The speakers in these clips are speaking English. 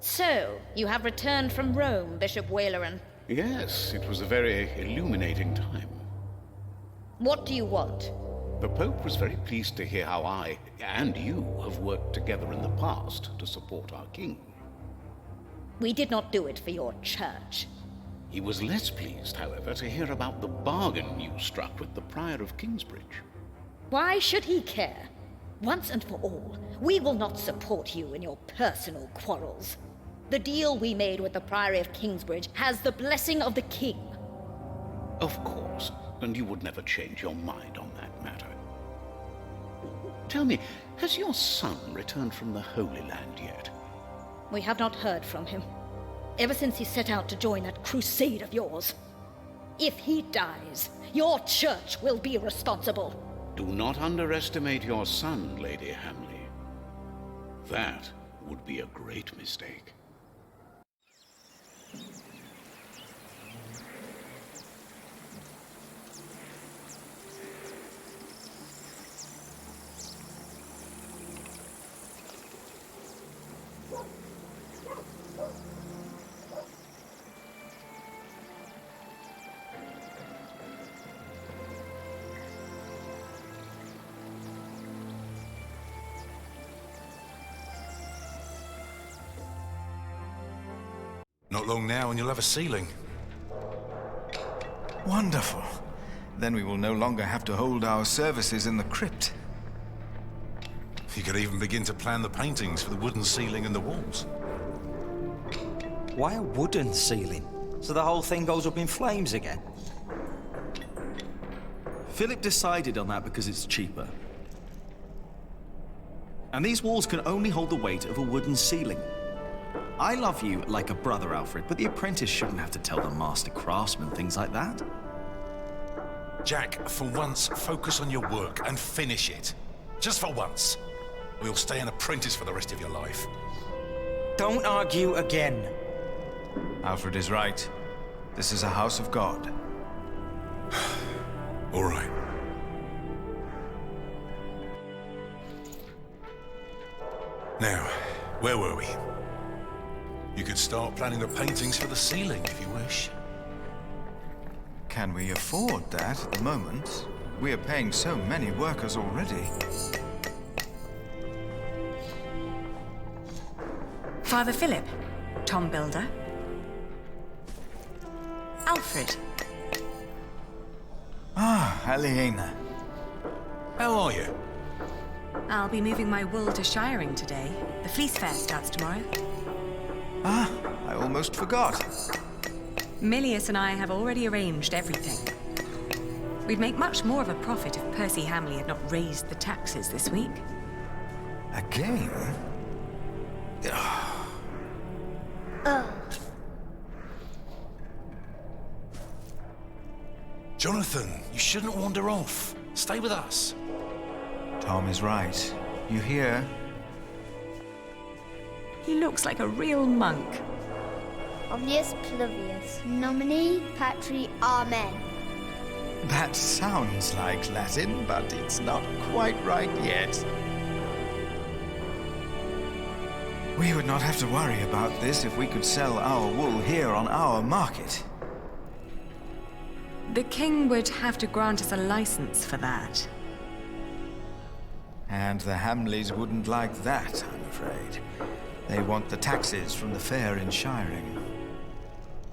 So, you have returned from Rome, Bishop Waleran. Yes, it was a very illuminating time. What do you want? The Pope was very pleased to hear how I, and you, have worked together in the past to support our king. We did not do it for your church. He was less pleased, however, to hear about the bargain you struck with the Prior of Kingsbridge. Why should he care? Once and for all, we will not support you in your personal quarrels. The deal we made with the Priory of Kingsbridge has the blessing of the king. Of course, and you would never change your mind on that matter. Tell me, has your son returned from the Holy Land yet? We have not heard from him, ever since he set out to join that crusade of yours. If he dies, your church will be responsible. Do not underestimate your son, Lady Hamley. That would be a great mistake. Not long now and you'll have a ceiling. Wonderful. Then we will no longer have to hold our services in the crypt. You could even begin to plan the paintings for the wooden ceiling and the walls. Why a wooden ceiling? So the whole thing goes up in flames again? Philip decided on that because it's cheaper. And these walls can only hold the weight of a wooden ceiling. I love you like a brother, Alfred, but the apprentice shouldn't have to tell the master craftsman things like that. Jack, for once, focus on your work and finish it. Just for once. Or you'll stay an apprentice for the rest of your life. Don't argue again. Alfred is right. This is a house of God. All right. Now, where were we? You could start planning the paintings for the ceiling if you wish. Can we afford that at the moment? We are paying so many workers already. Father Philip, Tom Builder. Alfred. Ah, Aliena. How are you? I'll be moving my wool to Shiring today. The fleece fair starts tomorrow. Ah, I almost forgot. Milius and I have already arranged everything. We'd make much more of a profit if Percy Hamley had not raised the taxes this week. Again? Jonathan, you shouldn't wander off. Stay with us. Tom is right. You hear? He looks like a real monk. Omnius Pluvius, nomine patri amen. That sounds like Latin, but it's not quite right yet. We would not have to worry about this if we could sell our wool here on our market. The king would have to grant us a license for that. And the Hamleys wouldn't like that, I'm afraid. They want the taxes from the fair in Shiring.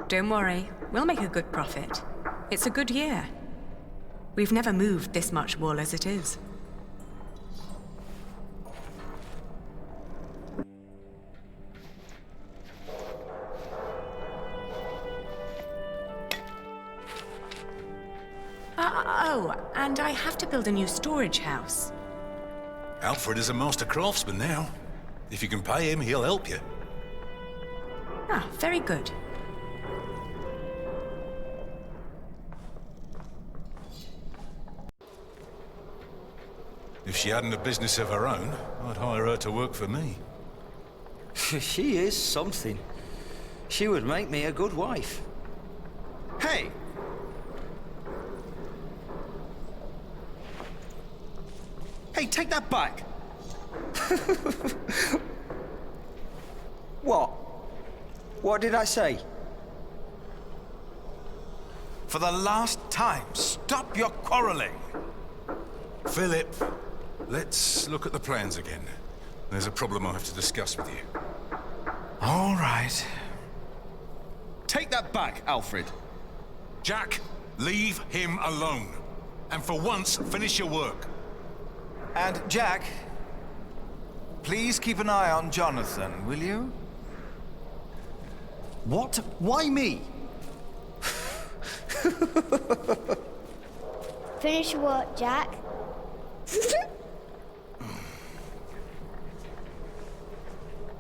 Don't worry, we'll make a good profit. It's a good year. We've never moved this much wool as it is. Oh, and I have to build a new storage house. Alfred is a master craftsman now. If you can pay him, he'll help you. Ah, very good. If she hadn't a business of her own, I'd hire her to work for me. She is something. She would make me a good wife. Hey! Hey, take that back! What? What did I say? For the last time, stop your quarreling. Philip, let's look at the plans again. There's a problem I'll have to discuss with you. All right. Take that back, Alfred. Jack, leave him alone. And for once, finish your work. And Jack, please keep an eye on Jonathan, will you? What? Why me? Finish your work, Jack.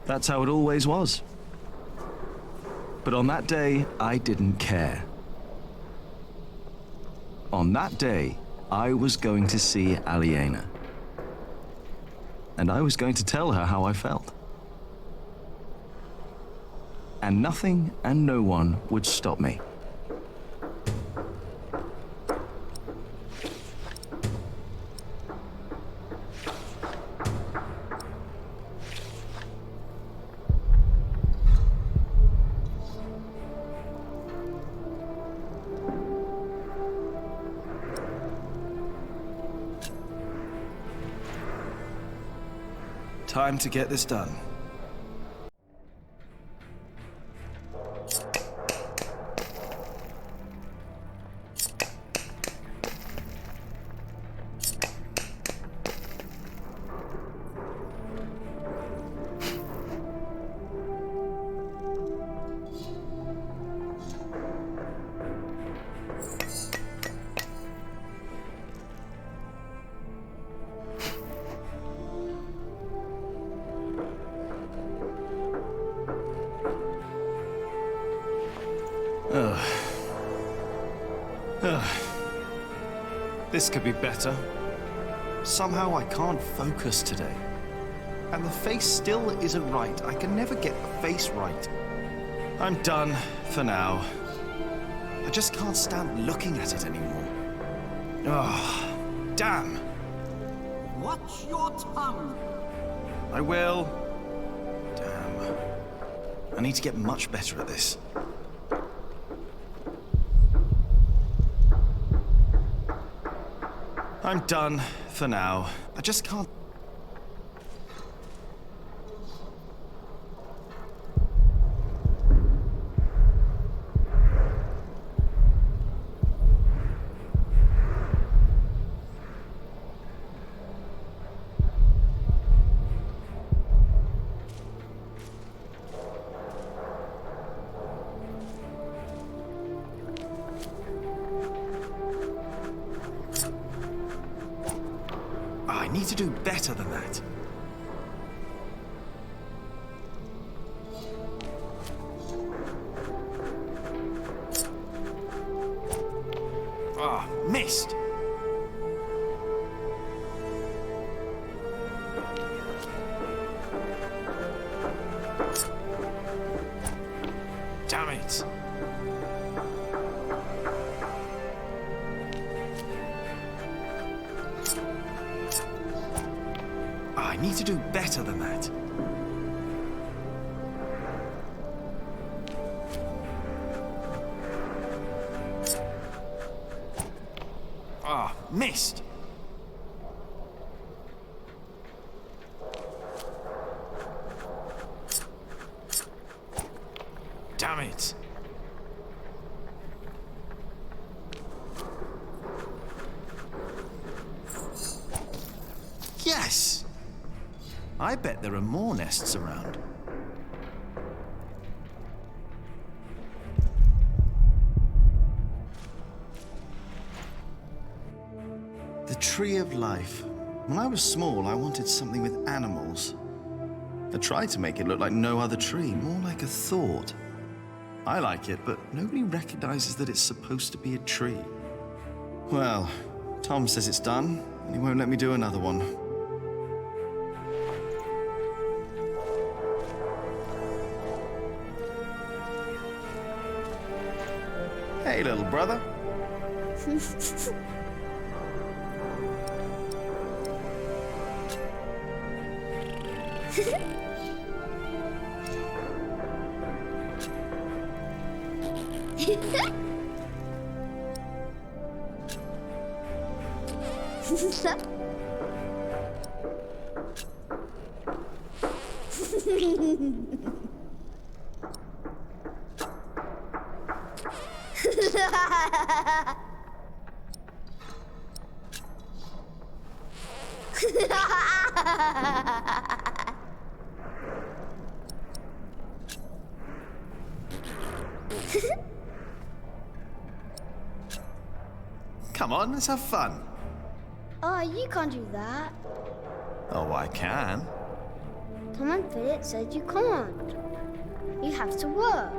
That's how it always was. But on that day, I didn't care. On that day, I was going to see Aliena. And I was going to tell her how I felt. And nothing and no one would stop me. Time to get this done. This could be better. Somehow I can't focus today. And the face still isn't right. I can never get the face right. I'm done for now. I just can't stand looking at it anymore. Oh, damn. Watch your tongue. I will. Damn. I need to get much better at this. I'm done for now. I just can't. I need to do better than that. Ah, missed. Damn it. I need to do better than that. Ah, missed. Damn it. Yes! I bet there are more nests around. The Tree of Life. When I was small, I wanted something with animals. I tried to make it look like no other tree, more like a thought. I like it, but nobody recognizes that it's supposed to be a tree. Well, Tom says it's done, and he won't let me do another one. Hey, little brother. Come on, let's have fun. Oh, you can't do that. Oh, I can. Tom and Philip said you can't. You have to work.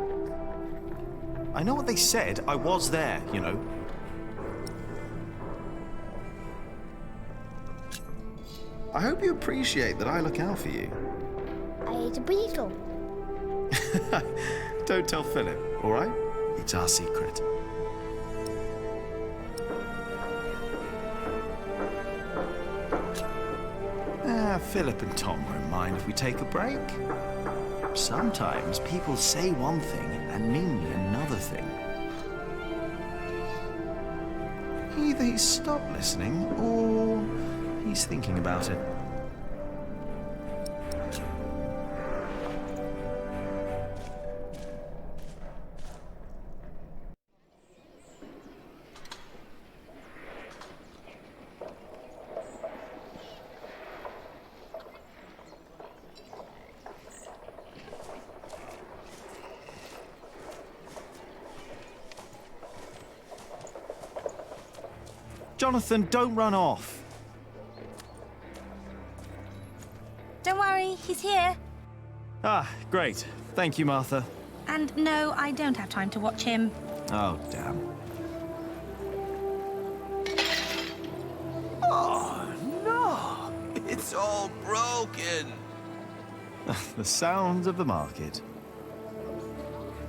I know what they said. I was there, you know. I hope you appreciate that I look out for you. I ate a beetle. Don't tell Philip, all right? It's our secret. Philip and Tom won't mind if we take a break. Sometimes people say one thing and mean another thing. Either he's stopped listening or he's thinking about it. Jonathan, don't run off. Don't worry, he's here. Ah, great. Thank you, Martha. And no, I don't have time to watch him. Oh, damn. Oh, no! It's all broken! The sounds of the market.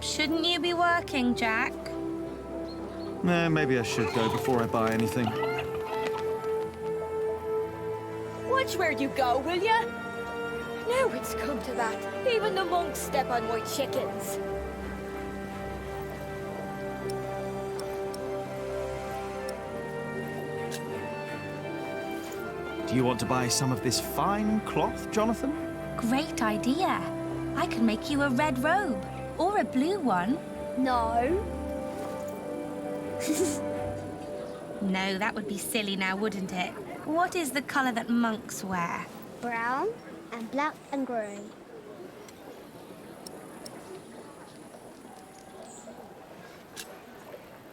Shouldn't you be working, Jack? Maybe I should go before I buy anything. Watch where you go, will ya? Now it's come to that. Even the monks step on my chickens. Do you want to buy some of this fine cloth, Jonathan? Great idea. I can make you a red robe. Or a blue one. No. No, that would be silly now, wouldn't it? What is the colour that monks wear? Brown and black and grey.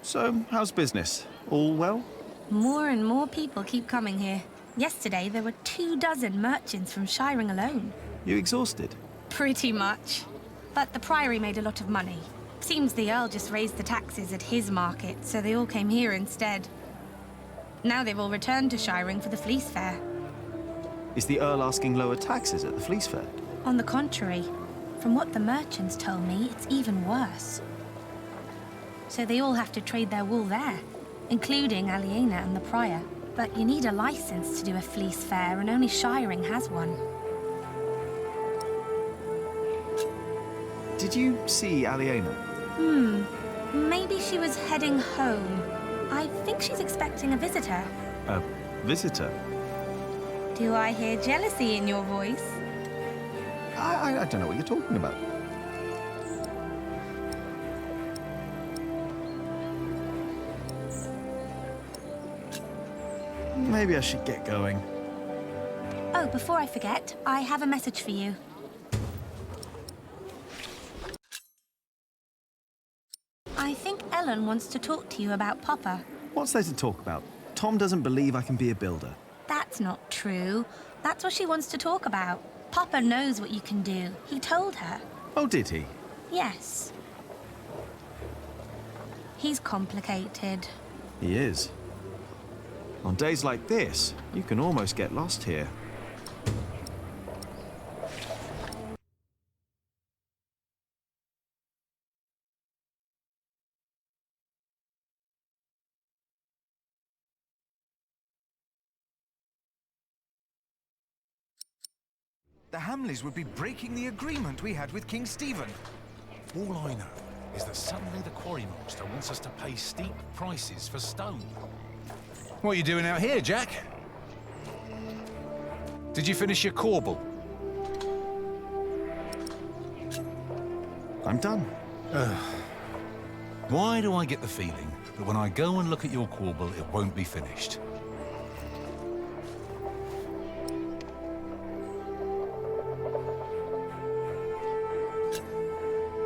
So, how's business? All well? More and more people keep coming here. Yesterday, there were 24 merchants from Shiring alone. You exhausted? Pretty much. But the Priory made a lot of money. Seems the Earl just raised the taxes at his market, so they all came here instead. Now they've all returned to Shiring for the Fleece Fair. Is the Earl asking lower taxes at the Fleece Fair? On the contrary, from what the merchants told me, it's even worse. So they all have to trade their wool there, including Aliena and the Prior. But you need a license to do a Fleece Fair, and only Shiring has one. Did you see Aliena? Maybe she was heading home. I think she's expecting a visitor. A visitor? Do I hear jealousy in your voice? I don't know what you're talking about. Maybe I should get going. Oh, before I forget, I have a message for you. I think Ellen wants to talk to you about Papa. What's there to talk about? Tom doesn't believe I can be a builder. That's not true. That's what she wants to talk about. Papa knows what you can do. He told her. Oh, did he? Yes. He's complicated. He is. On days like this, you can almost get lost here. The Hamleys would be breaking the agreement we had with King Stephen. All I know is that suddenly the quarry master wants us to pay steep prices for stone. What are you doing out here, Jack? Did you finish your corbel? I'm done. Why do I get the feeling that when I go and look at your corbel, it won't be finished?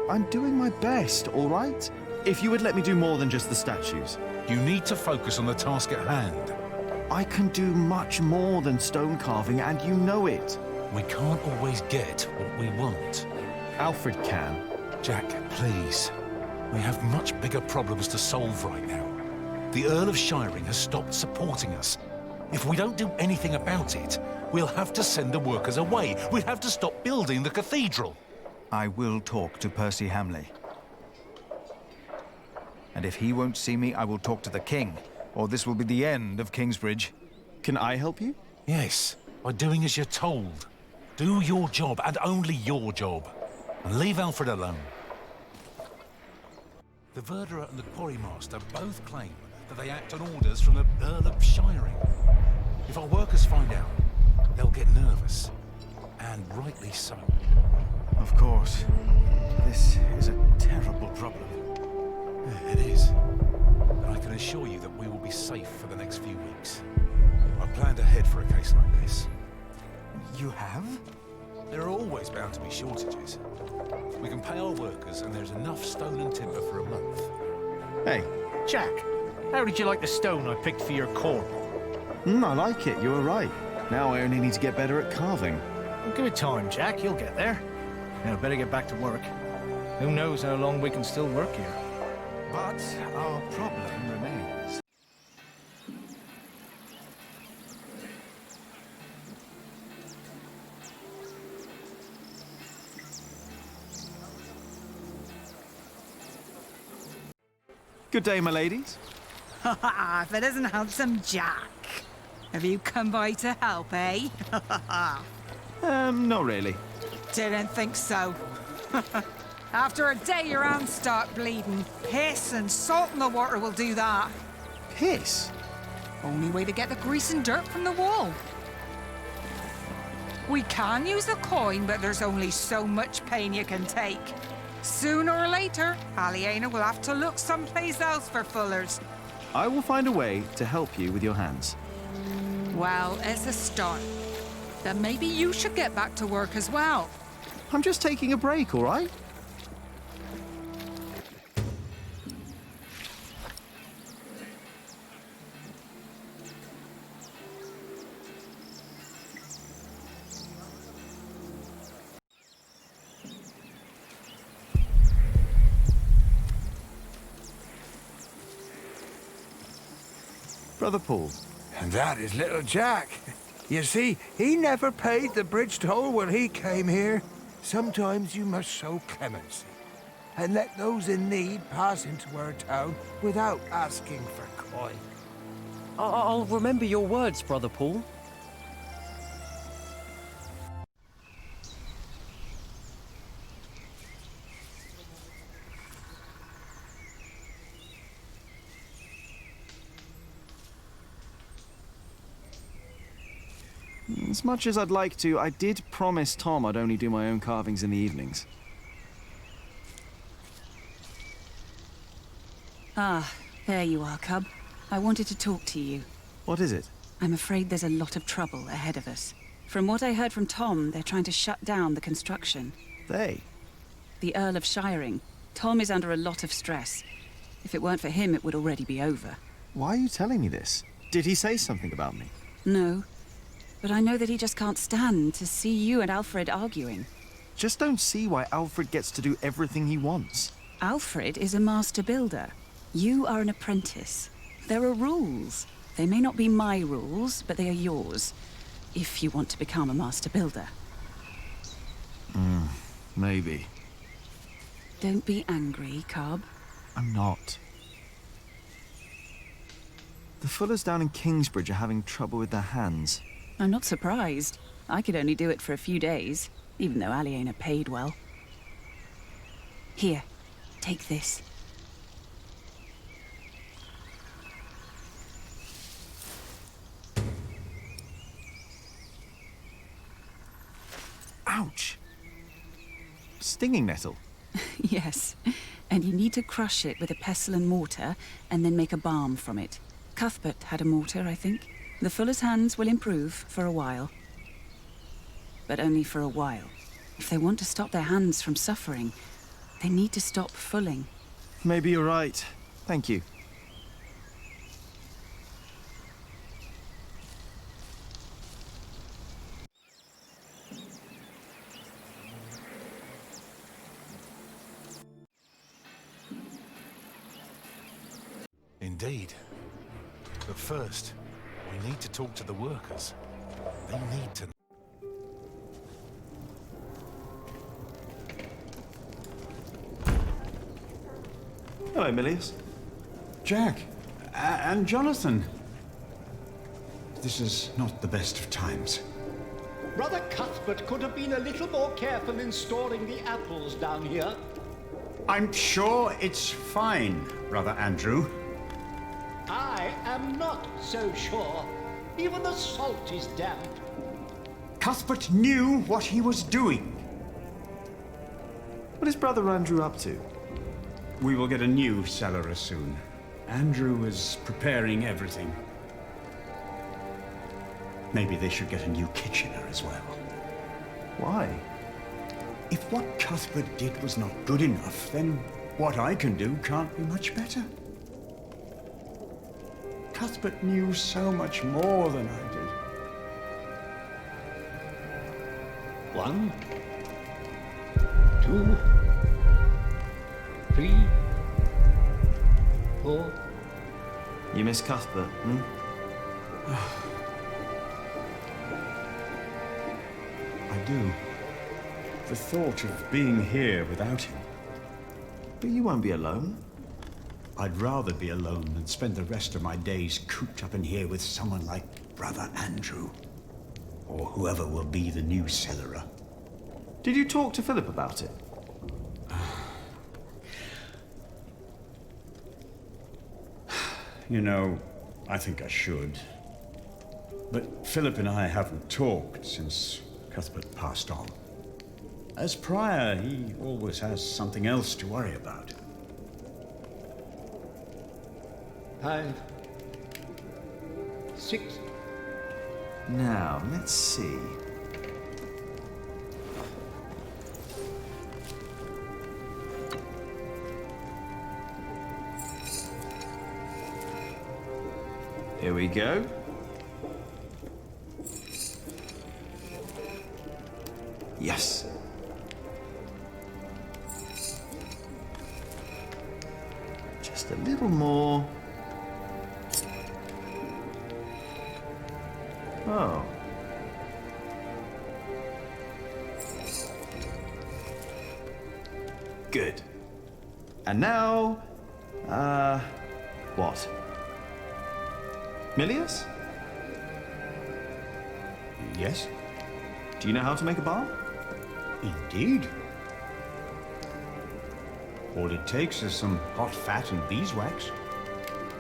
I'm doing my best, all right? If you would let me do more than just the statues. You need to focus on the task at hand. I can do much more than stone carving, and you know it. We can't always get what we want. Alfred can. Jack, please. We have much bigger problems to solve right now. The Earl of Shiring has stopped supporting us. If we don't do anything about it, we'll have to send the workers away. We'll have to stop building the cathedral. I will talk to Percy Hamley. And if he won't see me, I will talk to the king, or this will be the end of Kingsbridge. Can I help you? Yes, by doing as you're told. Do your job, and only your job. And leave Alfred alone. The Verderer and the Quarrymaster both claim that they act on orders from the Earl of Shiring. If our workers find out, they'll get nervous. And rightly so. Of course. This is a terrible problem. Yeah, it is. But I can assure you that we will be safe for the next few weeks. I've planned ahead for a case like this. You have? There are always bound to be shortages. We can pay our workers, and there's enough stone and timber for a month. Hey. Jack, how did you like the stone I picked for your core? I like it, you were right. Now I only need to get better at carving. Well, give it time, Jack, you'll get there. Now, better get back to work. Who knows how long we can still work here. But our problem remains. Good day, my ladies. Ha ha! If it isn't handsome Jack. Have you come by to help, eh? Not really. Didn't think so. After a day your hands start bleeding. Piss and salt in the water will do that. Piss? Only way to get the grease and dirt from the wall. We can use a coin, but there's only so much pain you can take. Sooner or later, Aliena will have to look someplace else for fullers. I will find a way to help you with your hands. Well, it's a start. Then maybe you should get back to work as well. I'm just taking a break, all right? Brother Paul. And that is little Jack. You see, he never paid the bridge toll when he came here. Sometimes you must show clemency and let those in need pass into our town without asking for coin. I'll remember your words, Brother Paul. As much as I'd like to, I did promise Tom I'd only do my own carvings in the evenings. Ah, there you are, Cub. I wanted to talk to you. What is it? I'm afraid there's a lot of trouble ahead of us. From what I heard from Tom, they're trying to shut down the construction. They? The Earl of Shiring. Tom is under a lot of stress. If it weren't for him, it would already be over. Why are you telling me this? Did he say something about me? No. But I know that he just can't stand to see you and Alfred arguing. Just don't see why Alfred gets to do everything he wants. Alfred is a master builder. You are an apprentice. There are rules. They may not be my rules, but they are yours. If you want to become a master builder. Maybe. Don't be angry, Cub. I'm not. The Fullers down in Kingsbridge are having trouble with their hands. I'm not surprised. I could only do it for a few days, even though Aliena paid well. Here, Take this. Ouch! Stinging nettle. Yes, and you need to crush it with a pestle and mortar, and then make a balm from it. Cuthbert had a mortar, I think. The fuller's hands will improve for a while. But only for a while. If they want to stop their hands from suffering, they need to stop fulling. Maybe you're right. Thank you. Indeed. But first, we need to talk to the workers. They need to... Hello, Milius. Jack, and Jonathan. This is not the best of times. Brother Cuthbert could have been a little more careful in storing the apples down here. I'm sure it's fine, Brother Andrew. I am not so sure. Even the salt is damp. Cuthbert knew what he was doing. What is Brother Andrew up to? We will get a new cellar soon. Andrew is preparing everything. Maybe they should get a new kitchener as well. Why? If what Cuthbert did was not good enough, then what I can do can't be much better. Cuthbert knew so much more than I did. 1, 2, 3, 4. You miss Cuthbert, hmm? I do. The thought of being here without him. But you won't be alone. I'd rather be alone than spend the rest of my days cooped up in here with someone like Brother Andrew. Or whoever will be the new cellarer. Did you talk to Philip about it? You know, I think I should. But Philip and I haven't talked since Cuthbert passed on. As prior, he always has something else to worry about. 5, 6. Now, let's see. Here we go. Yes. Just a little more. Oh. Good. And now, what? Milius? Yes? Do you know how to make a balm? Indeed. All it takes is some hot fat and beeswax.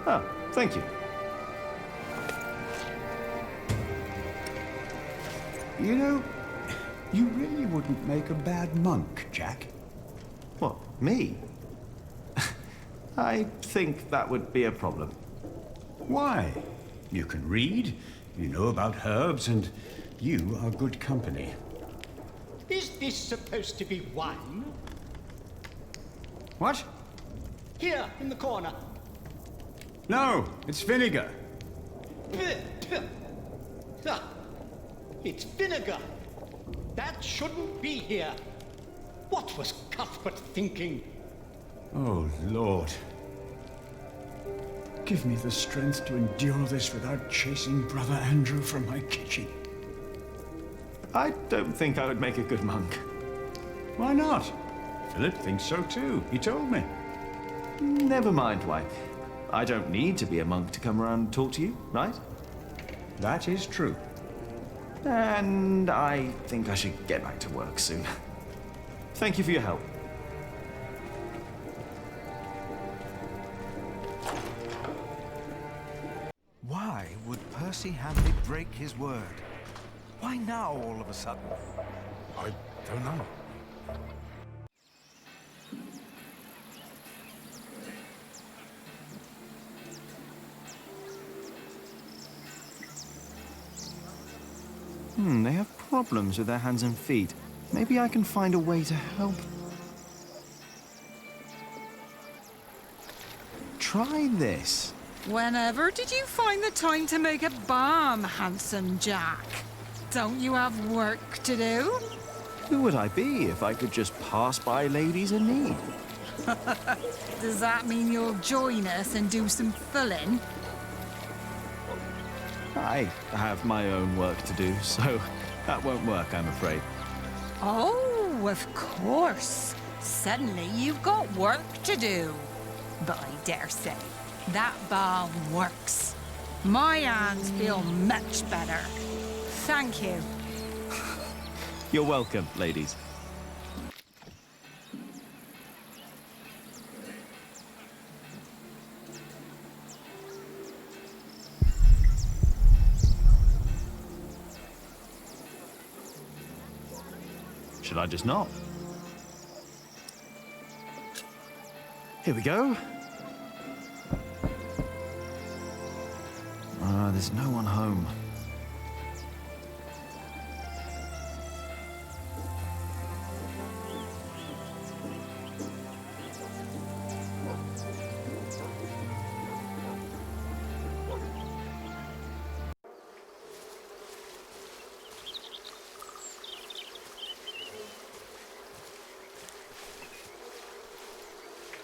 Oh, thank you. You know, you really wouldn't make a bad monk, Jack. What, me? I think that would be a problem. Why? You can read, you know about herbs, and you are good company. Is this supposed to be wine? What? Here, in the corner. No, it's vinegar. Ah, it's vinegar. That shouldn't be here. What was Cuthbert thinking? Oh, Lord. Give me the strength to endure this without chasing Brother Andrew from my kitchen. I don't think I would make a good monk. Why not? Philip thinks so too. He told me. Never mind why. I don't need to be a monk to come around and talk to you, right? That is true. And I think I should get back to work soon. Thank you for your help. Why would Percy Hamley break his word? Why now, all of a sudden? I don't know. They have problems with their hands and feet. Maybe I can find a way to help. Try this. Whenever did you find the time to make a balm, handsome Jack? Don't you have work to do? Who would I be if I could just pass by ladies in need? Does that mean you'll join us and do some filling? I have my own work to do, so that won't work, I'm afraid. Oh, of course. Suddenly you've got work to do. But I dare say, that balm works. My hands feel much better. Thank you. You're welcome, ladies. Should I just knock? Here we go. There's no one home.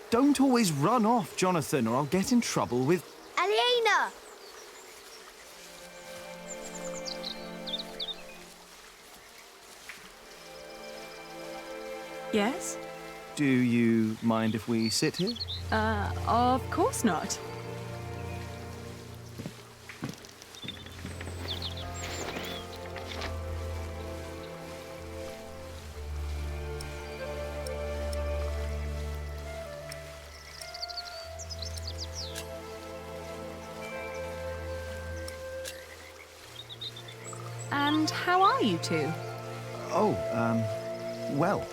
Don't always run off, Jonathan, or I'll get in trouble with... Aliena! Yes? Do you mind if we sit here? Of course not. And how are you two? Oh, well.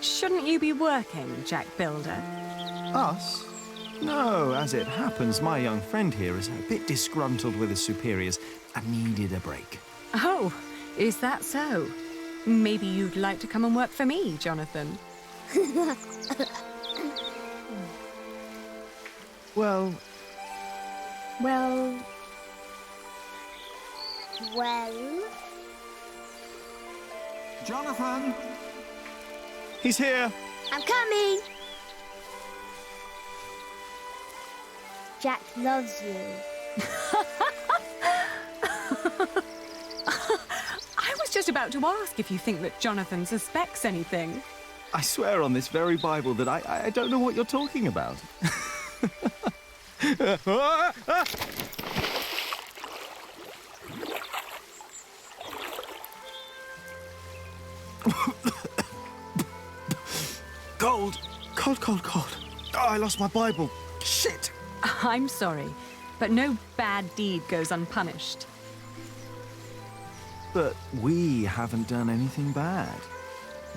Shouldn't you be working, Jack Builder? Us? No, as it happens, my young friend here is a bit disgruntled with his superiors and needed a break. Oh, is that so? Maybe you'd like to come and work for me, Jonathan. Well... Well... Jonathan! He's here! I'm coming! Jack loves you. I was just about to ask if you think that Jonathan suspects anything. I swear on this very Bible that I don't know what you're talking about. Cold! Cold, cold, cold. Oh, I lost my Bible. Shit! I'm sorry, but no bad deed goes unpunished. But we haven't done anything bad.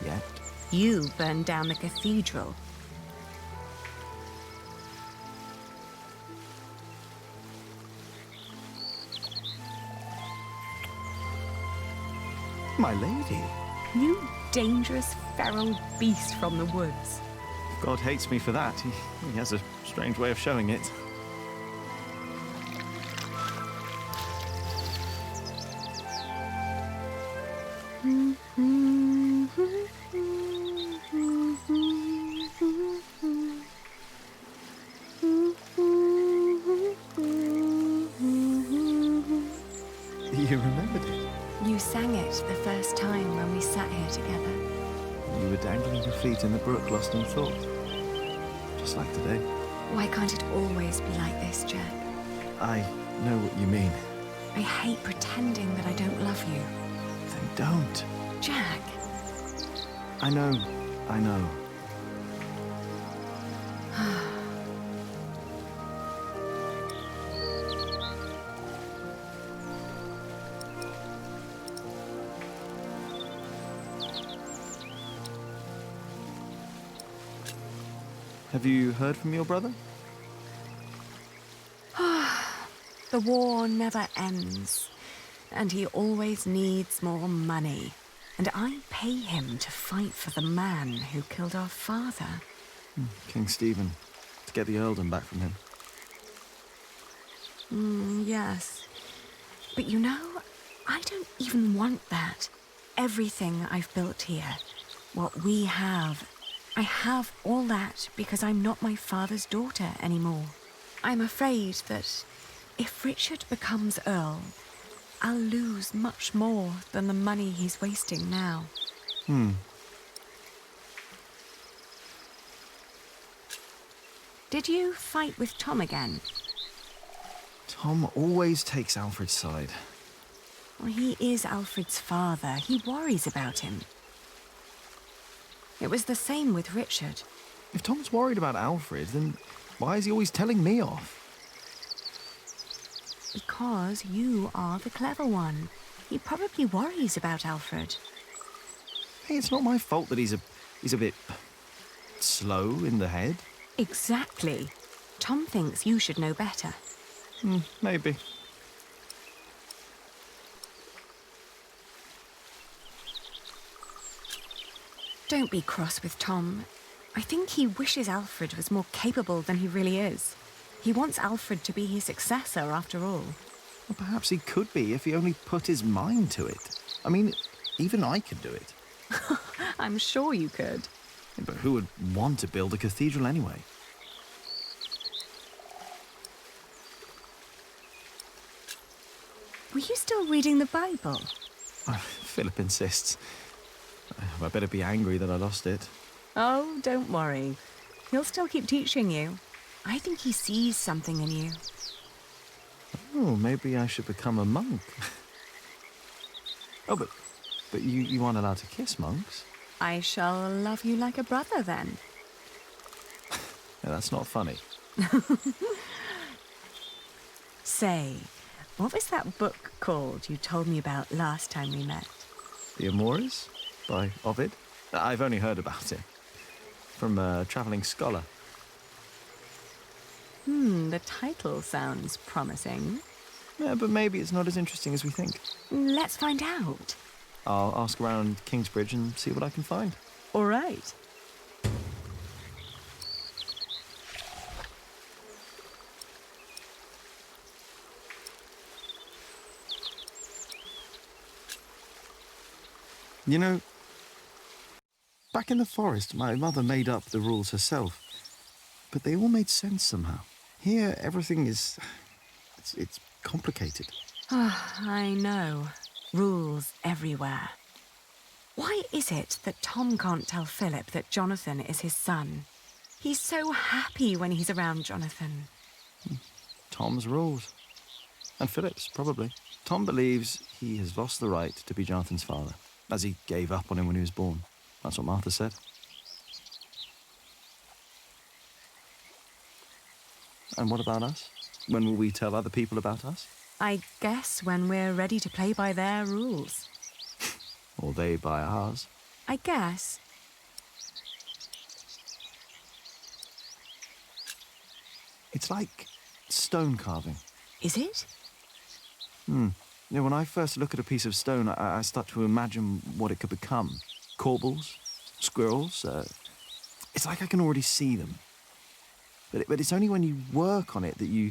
Yet. You burned down the cathedral. My lady. You dangerous, feral beast from the woods. God hates me for that. He has a strange way of showing it. You remembered it? You sang it the first time when we sat here together. You were dangling your feet in the brook, lost in thought. Just like today. Why can't it always be like this, Jack? I know what you mean. I hate pretending that I don't love you. Then don't. Jack! I know. Have you heard from your brother? The war never ends, and he always needs more money. And I pay him to fight for the man who killed our father. King Stephen, to get the earldom back from him. Yes. But you know, I don't even want that. Everything I've built here, what we have, I have all that because I'm not my father's daughter anymore. I'm afraid that if Richard becomes Earl, I'll lose much more than the money he's wasting now. Did you fight with Tom again? Tom always takes Alfred's side. Well, he is Alfred's father. He worries about him. It was the same with Richard. If Tom's worried about Alfred, then why is he always telling me off? Because you are the clever one. He probably worries about Alfred. Hey, it's not my fault that he's a bit slow in the head. Exactly. Tom thinks you should know better. Maybe. Don't be cross with Tom. I think he wishes Alfred was more capable than he really is. He wants Alfred to be his successor, after all. Well, perhaps he could be if he only put his mind to it. I mean, even I could do it. I'm sure you could. But who would want to build a cathedral anyway? Were you still reading the Bible? Philip insists. I better be angry that I lost it. Oh, don't worry. He'll still keep teaching you. I think he sees something in you. Oh, maybe I should become a monk. Oh, but you aren't allowed to kiss monks. I shall love you like a brother, then. Yeah, that's not funny. Say, what was that book called you told me about last time we met? The Amours by Ovid. I've only heard about it from a travelling scholar. The title sounds promising. Yeah, but maybe it's not as interesting as we think. Let's find out. I'll ask around Kingsbridge and see what I can find. All right. You know, back in the forest, my mother made up the rules herself, but they all made sense somehow. Here, everything is... it's complicated. I know. Rules everywhere. Why is it that Tom can't tell Philip that Jonathan is his son? He's so happy when he's around Jonathan. Tom's rules. And Philip's, probably. Tom believes he has lost the right to be Jonathan's father, as he gave up on him when he was born. That's what Martha said. And what about us? When will we tell other people about us? I guess when we're ready to play by their rules. Or they by ours. I guess. It's like stone carving. Is it? You know, when I first look at a piece of stone, I start to imagine what it could become. Corbels, squirrels. It's like I can already see them. But it's only when you work on it that you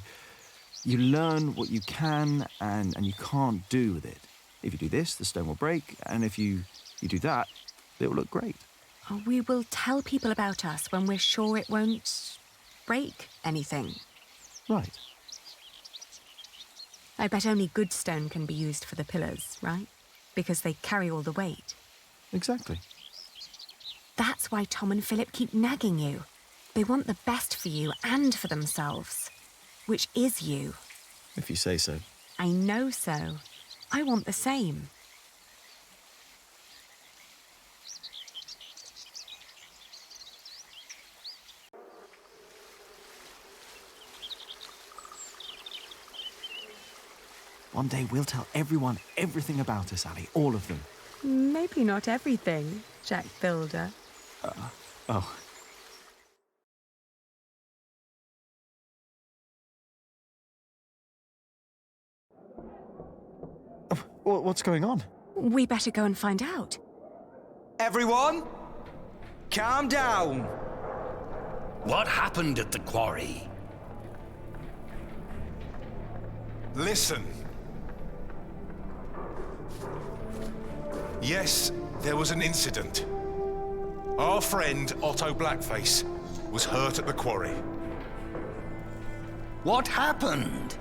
learn what you can and you can't do with it. If you do this, the stone will break, and if you do that, it will look great. Oh, we will tell people about us when we're sure it won't break anything. Right. I bet only good stone can be used for the pillars, right? Because they carry all the weight. Exactly. That's why Tom and Philip keep nagging you. They want the best for you and for themselves. Which is you. If you say so. I know so. I want the same. One day we'll tell everyone everything about us, Ali. All of them. Maybe not everything, Jack Builder. Oh. What's going on? We better go and find out. Everyone, calm down. What happened at the quarry? Listen. Yes, there was an incident. Our friend, Otto Blackface, was hurt at the quarry. What happened?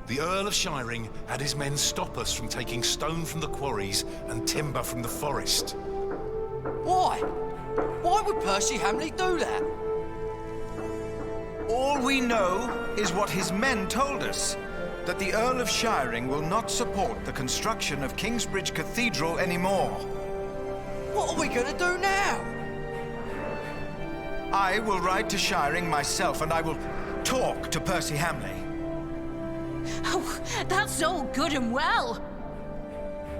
The Earl of Shiring had his men stop us from taking stone from the quarries and timber from the forest. Why? Why would Percy Hamley do that? All we know is what his men told us. That the Earl of Shiring will not support the construction of Kingsbridge Cathedral anymore. What are we gonna do now? I will ride to Shiring myself and I will talk to Percy Hamley. Oh, that's all good and well.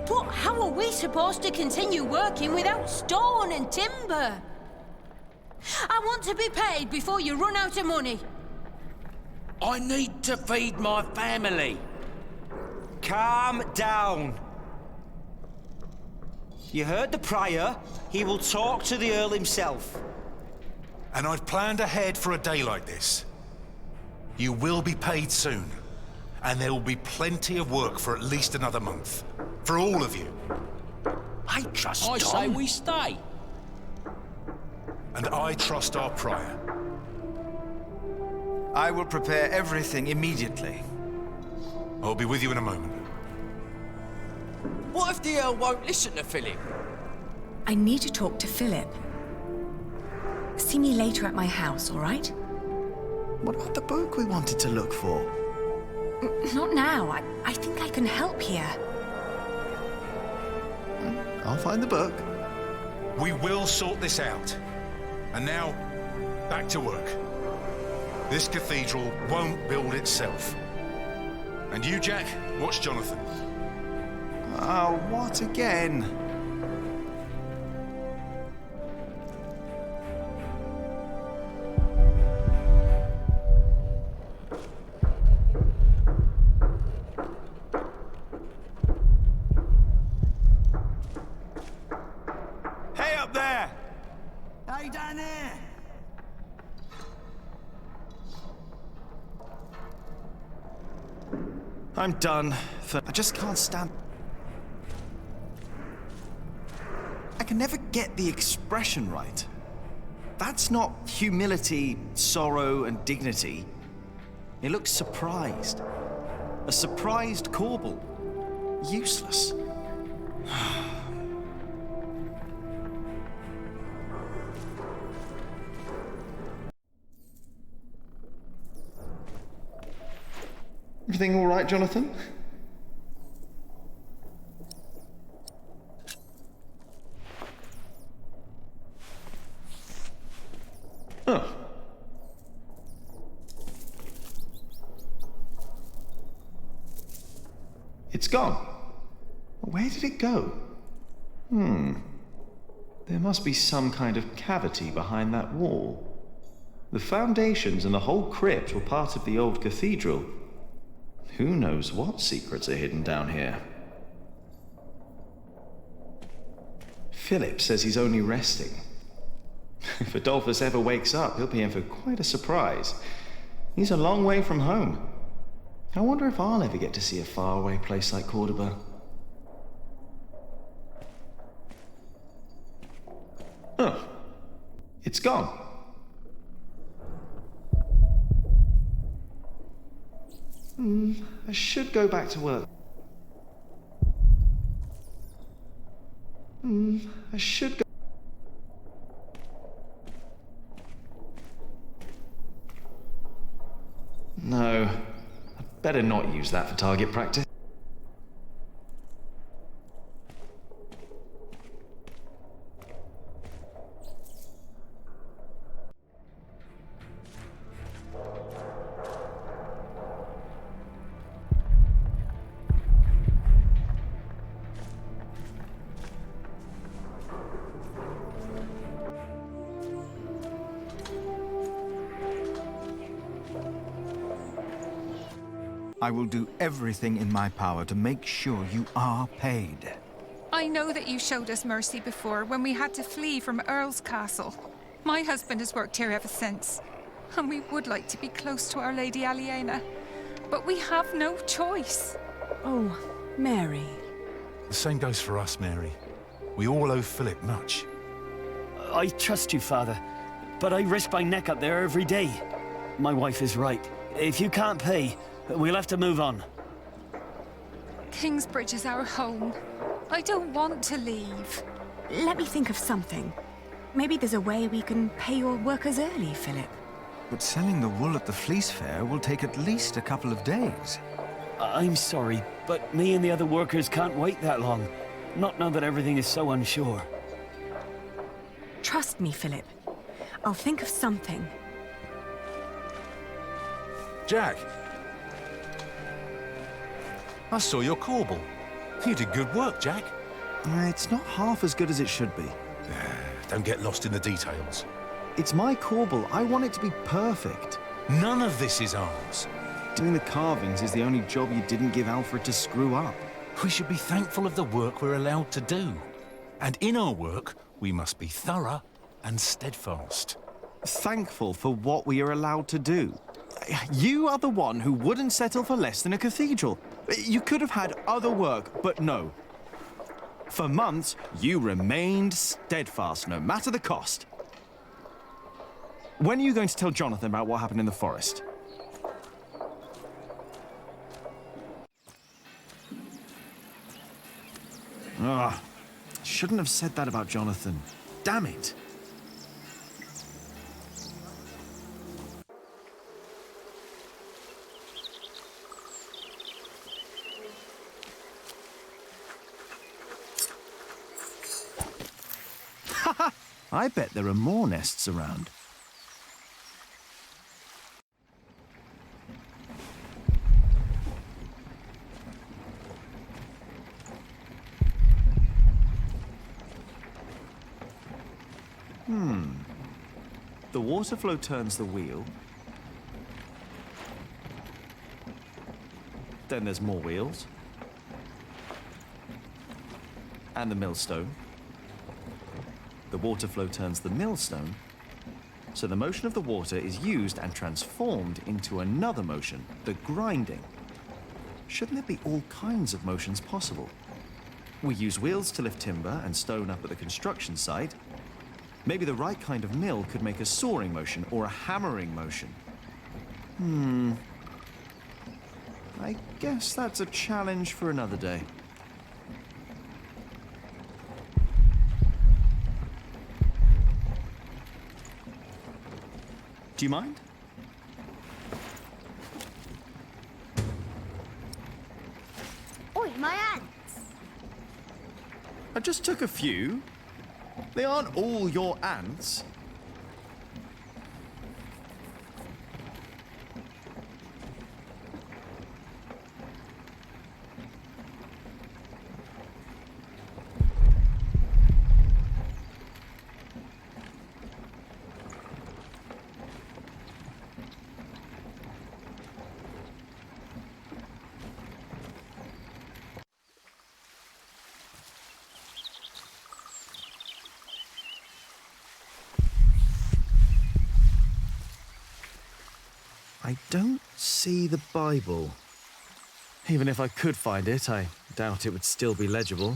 But how are we supposed to continue working without stone and timber? I want to be paid before you run out of money. I need to feed my family. Calm down. You heard the Prior. He will talk to the Earl himself. And I've planned ahead for a day like this. You will be paid soon. And there will be plenty of work for at least another month. For all of you. I trust I Tom. say we stay. And I trust our Prior. I will prepare everything immediately. I'll be with you in a moment. What if the Earl won't listen to Philip? I need to talk to Philip. See me later at my house, all right? What about the book we wanted to look for? Not now. I think I can help here. I'll find the book. We will sort this out. And now, back to work. This cathedral won't build itself. And you, Jack, watch Jonathan. Oh, what again? Hey up there! Hey down there! I'm done. I just can't stand... I can never get the expression right. That's not humility, sorrow, and dignity. It looks surprised. A surprised Corbel. Useless. Everything all right, Jonathan? Oh. It's gone. Where did it go? There must be some kind of cavity behind that wall. The foundations and the whole crypt were part of the old cathedral. Who knows what secrets are hidden down here? Philip says he's only resting. If Adolphus ever wakes up, he'll be in for quite a surprise. He's a long way from home. I wonder if I'll ever get to see a faraway place like Cordoba. Oh, it's gone. I should go back to work. I should go... No, I'd better not use that for target practice. I will do everything in my power to make sure you are paid. I know that you showed us mercy before when we had to flee from Earl's Castle. My husband has worked here ever since, and we would like to be close to Our Lady Aliena, but we have no choice. Oh, Mary. The same goes for us, Mary. We all owe Philip much. I trust you, Father, but I risk my neck up there every day. My wife is right. If you can't pay, we'll have to move on. Kingsbridge is our home. I don't want to leave. Let me think of something. Maybe there's a way we can pay your workers early, Philip. But selling the wool at the fleece fair will take at least a couple of days. I'm sorry, but me and the other workers can't wait that long. Not now that everything is so unsure. Trust me, Philip. I'll think of something. Jack! I saw your corbel. You did good work, Jack. It's not half as good as it should be. Don't get lost in the details. It's my corbel. I want it to be perfect. None of this is ours. Doing the carvings is the only job you didn't give Alfred to screw up. We should be thankful of the work we're allowed to do. And in our work, we must be thorough and steadfast. Thankful for what we are allowed to do. You are the one who wouldn't settle for less than a cathedral. You could have had other work, but no. For months, you remained steadfast, no matter the cost. When are you going to tell Jonathan about what happened in the forest? Ah, shouldn't have said that about Jonathan. Damn it. I bet there are more nests around. The water flow turns the wheel. Then there's more wheels. And the millstone. The water flow turns the millstone. So the motion of the water is used and transformed into another motion, the grinding. Shouldn't there be all kinds of motions possible? We use wheels to lift timber and stone up at the construction site. Maybe the right kind of mill could make a sawing motion or a hammering motion. I guess that's a challenge for another day. Do you mind? Oi, my ants! I just took a few. They aren't all your ants. I don't see the Bible. Even if I could find it, I doubt it would still be legible.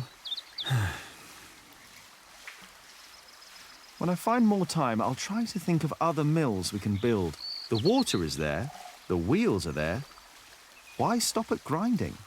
When I find more time, I'll try to think of other mills we can build. The water is there, the wheels are there. Why stop at grinding?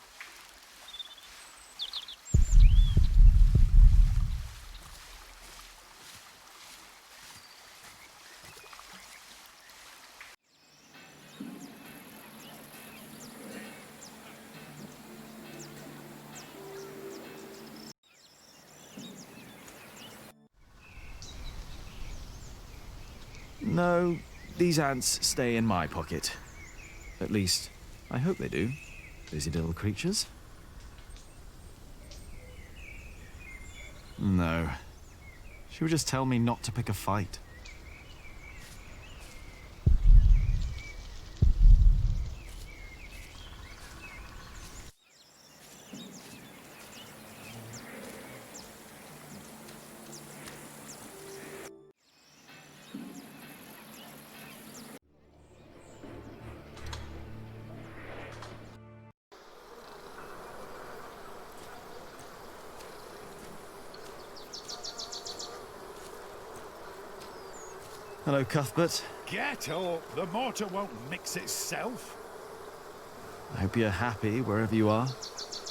No, these ants stay in my pocket. At least, I hope they do. Busy little creatures. No. She would just tell me not to pick a fight. Hello, Cuthbert. Get up! The mortar won't mix itself. I hope you're happy wherever you are.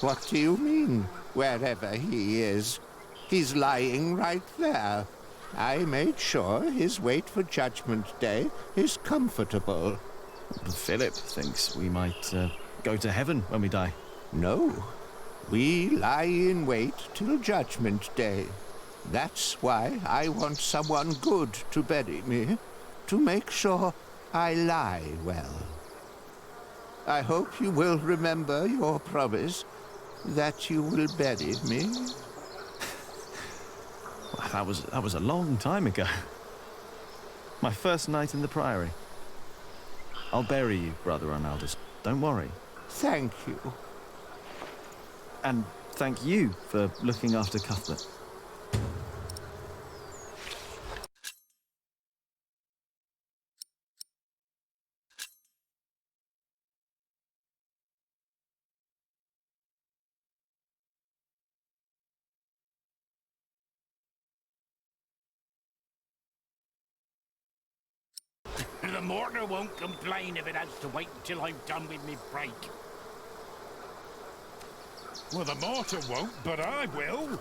What do you mean, wherever he is? He's lying right there. I made sure his wait for Judgment Day is comfortable. Philip thinks we might go to heaven when we die. No. We lie in wait till Judgment Day. That's why I want someone good to bury me, to make sure I lie well. I hope you will remember your promise that you will bury me. Well, that was a long time ago. My first night in the Priory. I'll bury you, Brother Arnaldus. Don't worry. Thank you. And thank you for looking after Cuthbert. The mortar won't complain if it has to wait until I'm done with me break. Well, the mortar won't, but I will.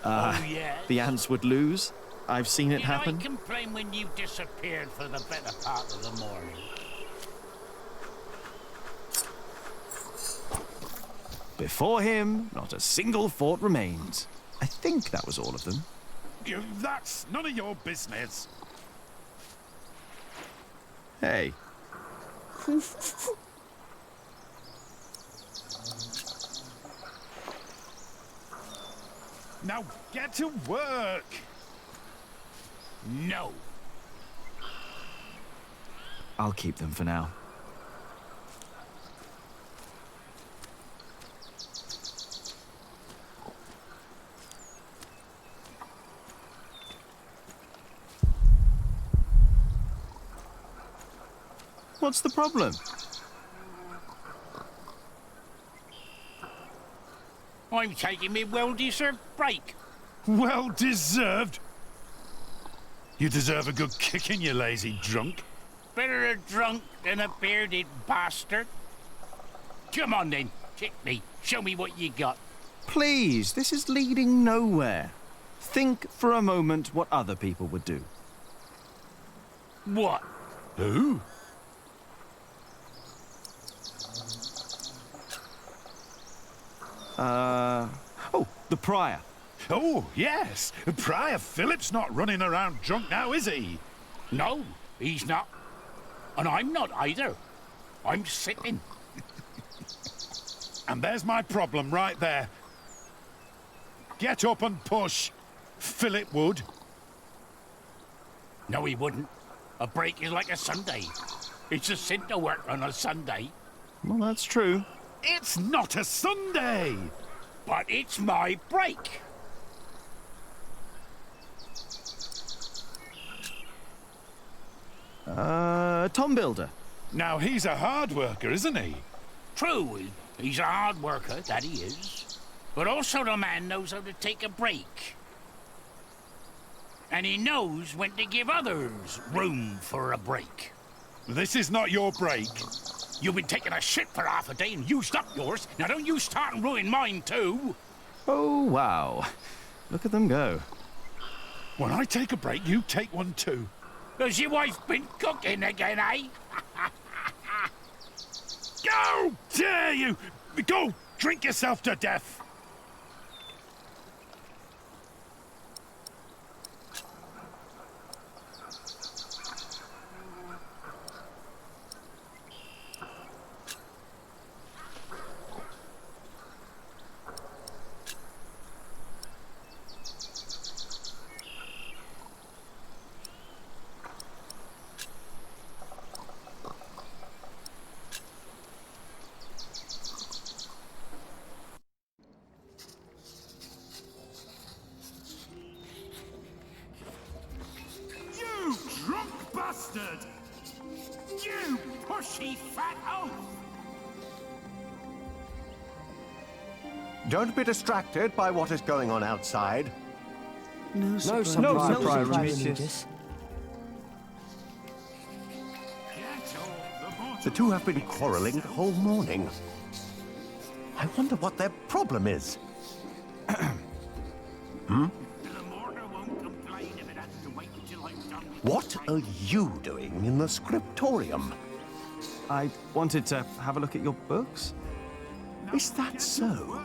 Oh, yeah? The ants would lose. I've seen it happen. I complain when you disappeared for the better part of the morning. Before him, not a single fort remains. I think that was all of them. That's none of your business. Hey. Now get to work. No. I'll keep them for now. What's the problem? I'm taking me well-deserved break. Well-deserved? You deserve a good kicking, you lazy drunk. Better a drunk than a bearded bastard. Come on then, kick me. Show me what you got. Please, this is leading nowhere. Think for a moment what other people would do. What? Who? Oh, the Prior. Oh, yes. Prior Philip's not running around drunk now, is he? No, he's not. And I'm not either. I'm sitting. And there's my problem right there. Get up and push. Philip would. No, he wouldn't. A break is like a Sunday. It's a sin to work on a Sunday. Well, that's true. It's not a Sunday! But it's my break. Tom Builder. Now, he's a hard worker, isn't he? True, he's a hard worker, that he is. But also the man knows how to take a break. And he knows when to give others room for a break. This is not your break. You've been taking a shit for half a day and used up yours. Now don't you start and ruin mine, too. Oh, wow. Look at them go. When I take a break, you take one too. Has your wife been cooking again, eh? How dare you! Go drink yourself to death! Bastard! You pushy fat oaf! Don't be distracted by what is going on outside. No surprise, Remigius. The two have been quarreling the whole morning. I wonder what their problem is. What are you doing in the scriptorium? I wanted to have a look at your books. Is that so?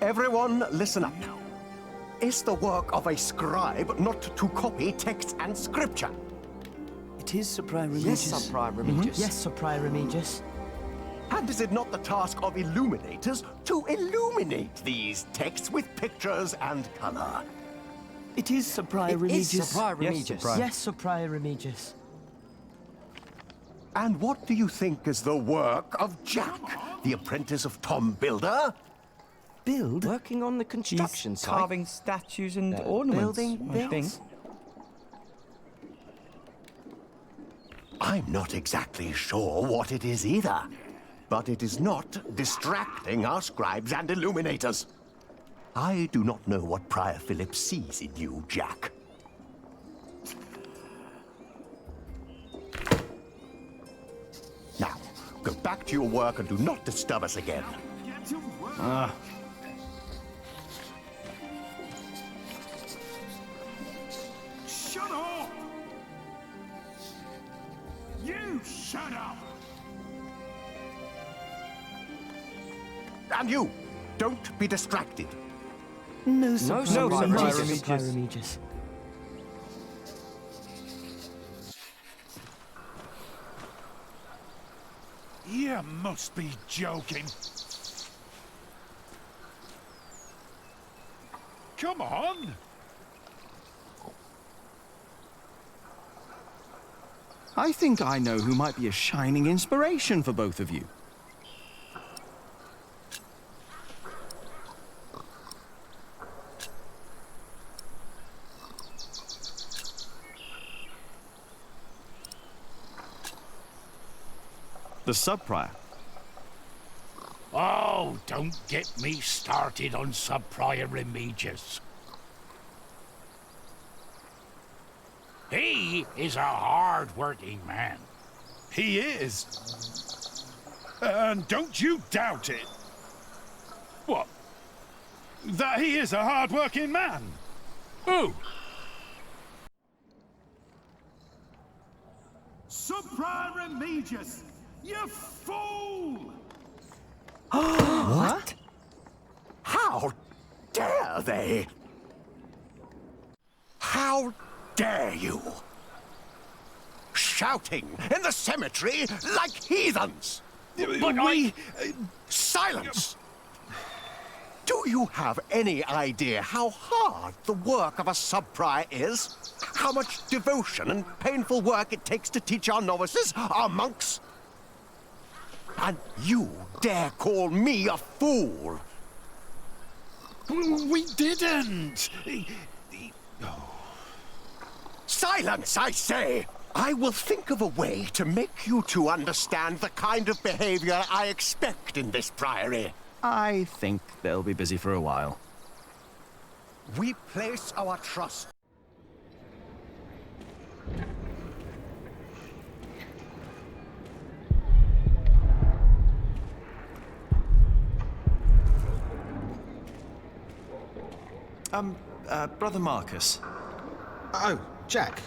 Everyone, listen up. Is the work of a scribe not to copy text and scripture? It is, Sir Prior Remigius. Yes, Sir Prior Remigius. Yes, Sir Prior Remigius. And is it not the task of illuminators to illuminate these texts with pictures and color? It is, Sir Prior Remigius. Yes, Sir Prior Remigius. Yes, Sir Prior Remigius. And what do you think is the work of Jack, the apprentice of Tom Builder? Build? Working on the construction He's site. carving statues and ornaments, Building I think. I'm not exactly sure what it is either. But it is not distracting our scribes and illuminators. I do not know what Prior Philip sees in you, Jack. Now, go back to your work and do not disturb us again. Shut up! You shut up! And you, don't be distracted. No, Sir Prior Remigius. You must be joking. Come on! I think I know who might be a shining inspiration for both of you. The sub-prior. Oh, don't get me started on Sub-Prior Remigius. He is a hard-working man. He is. And don't you doubt it. What? That he is a hard-working man? Who? Sub-Prior Remigius! You fool! What? How dare they? How dare you? Shouting in the cemetery like heathens! But Silence! Do you have any idea how hard the work of a sub-prior is? How much devotion and painful work it takes to teach our novices, our monks? And you dare call me a fool? We didn't! Silence, I say! I will think of a way to make you two understand the kind of behavior I expect in this priory. I think they'll be busy for a while. We place our trust. Brother Marcus. Oh, Jack.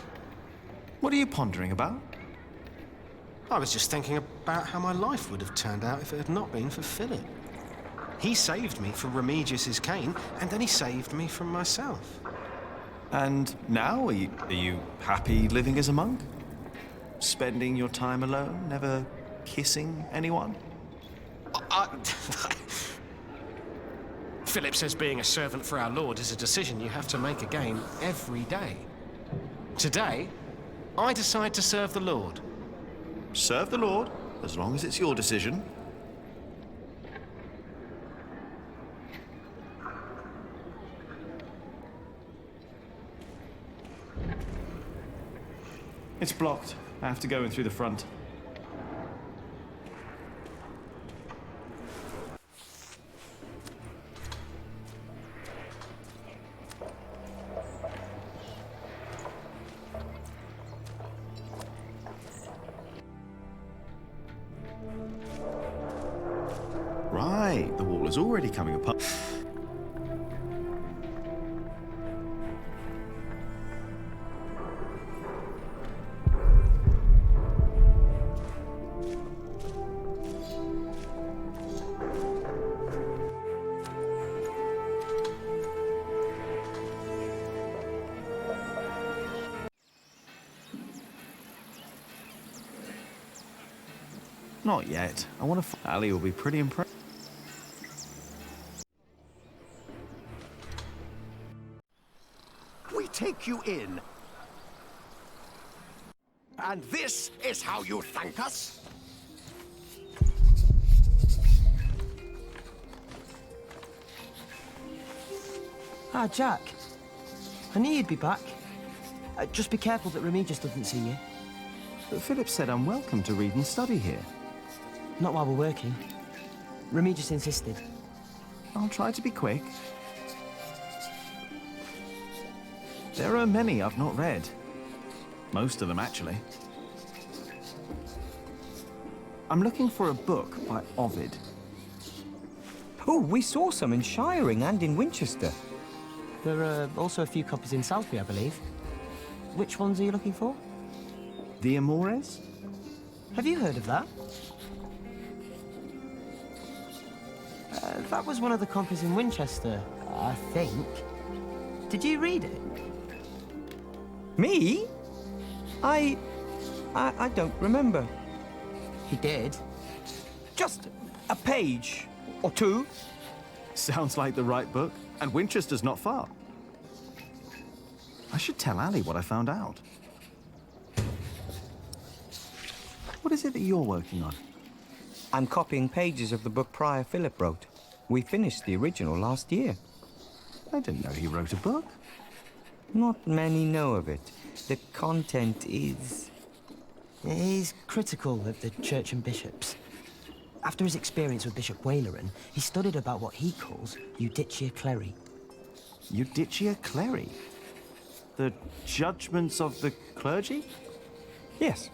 What are you pondering about? I was just thinking about how my life would have turned out if it had not been for Philip. He saved me from Remigius's cane, and then he saved me from myself. And now, are you happy living as a monk? Spending your time alone, never kissing anyone? Philip says being a servant for our Lord is a decision you have to make again every day. Today, I decide to serve the Lord. Serve the Lord, as long as it's your decision. It's blocked. I have to go in through the front. way. The wall is already coming apart. Not yet. I want to. Ali will be pretty impressed. We take you in. And this is how you thank us? Ah, Jack. I knew you'd be back. Just be careful that Remigius doesn't see you. But Philip said I'm welcome to read and study here. Not while we're working. Remigius insisted. I'll try to be quick. There are many I've not read. Most of them, actually. I'm looking for a book by Ovid. Oh, we saw some in Shiring and in Winchester. There are also a few copies in Salisbury, I believe. Which ones are you looking for? The Amores? Have you heard of that? That was one of the copies in Winchester, I think. Did you read it? Me? I don't remember. He did. Just a page or two. Sounds like the right book, and Winchester's not far. I should tell Ali what I found out. What is it that you're working on? I'm copying pages of the book Prior Philip wrote. We finished the original last year. I didn't know he wrote a book. Not many know of it. The content is... He's critical of the church and bishops. After his experience with Bishop Waleran, he studied about what he calls Judicia Cleri. Judicia Cleri? The judgments of the clergy? Yes.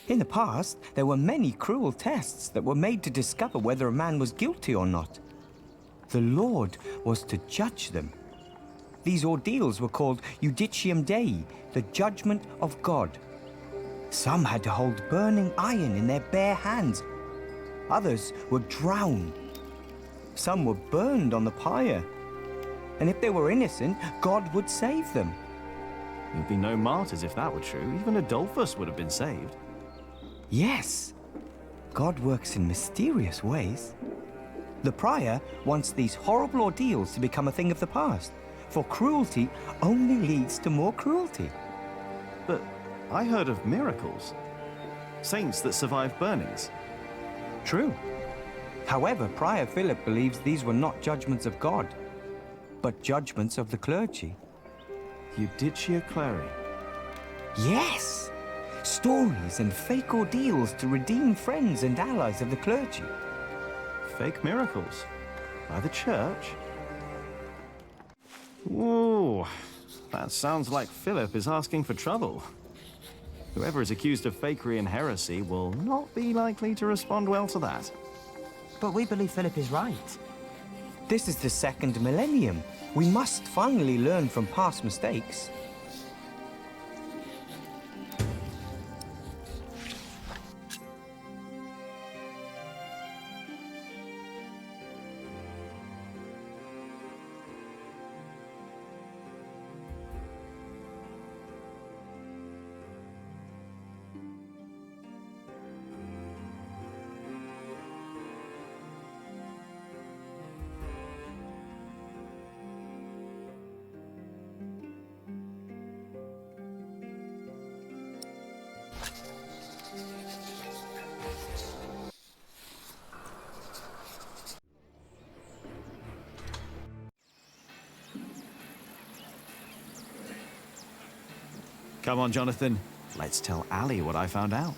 In the past, there were many cruel tests that were made to discover whether a man was guilty or not. The Lord was to judge them. These ordeals were called Judicium Dei, the judgment of God. Some had to hold burning iron in their bare hands. Others were drowned. Some were burned on the pyre. And if they were innocent, God would save them. There'd be no martyrs if that were true. Even Adolphus would have been saved. Yes. God works in mysterious ways. The prior wants these horrible ordeals to become a thing of the past, for cruelty only leads to more cruelty. But I heard of miracles. Saints that survived burnings. True. However, Prior Philip believes these were not judgments of God, but judgments of the clergy. Judicia Cleri. Yes! Stories and fake ordeals to redeem friends and allies of the clergy. Fake miracles? By the church? Ooh, that sounds like Philip is asking for trouble. Whoever is accused of fakery and heresy will not be likely to respond well to that. But we believe Philip is right. This is the second millennium. We must finally learn from past mistakes. Come on, Jonathan. Let's tell Ali what I found out.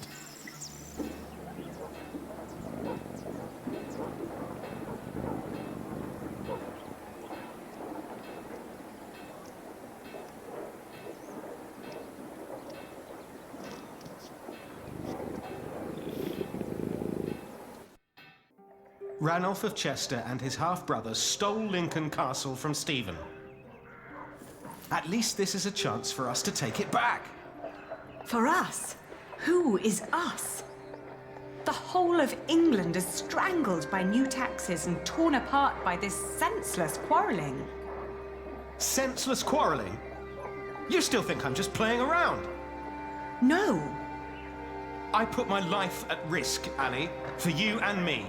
Ranulph of Chester and his half-brother stole Lincoln Castle from Stephen. At least this is a chance for us to take it back. For us? Who is us? The whole of England is strangled by new taxes and torn apart by this senseless quarrelling. Senseless quarrelling? You still think I'm just playing around? No. I put my life at risk, Ali, for you and me.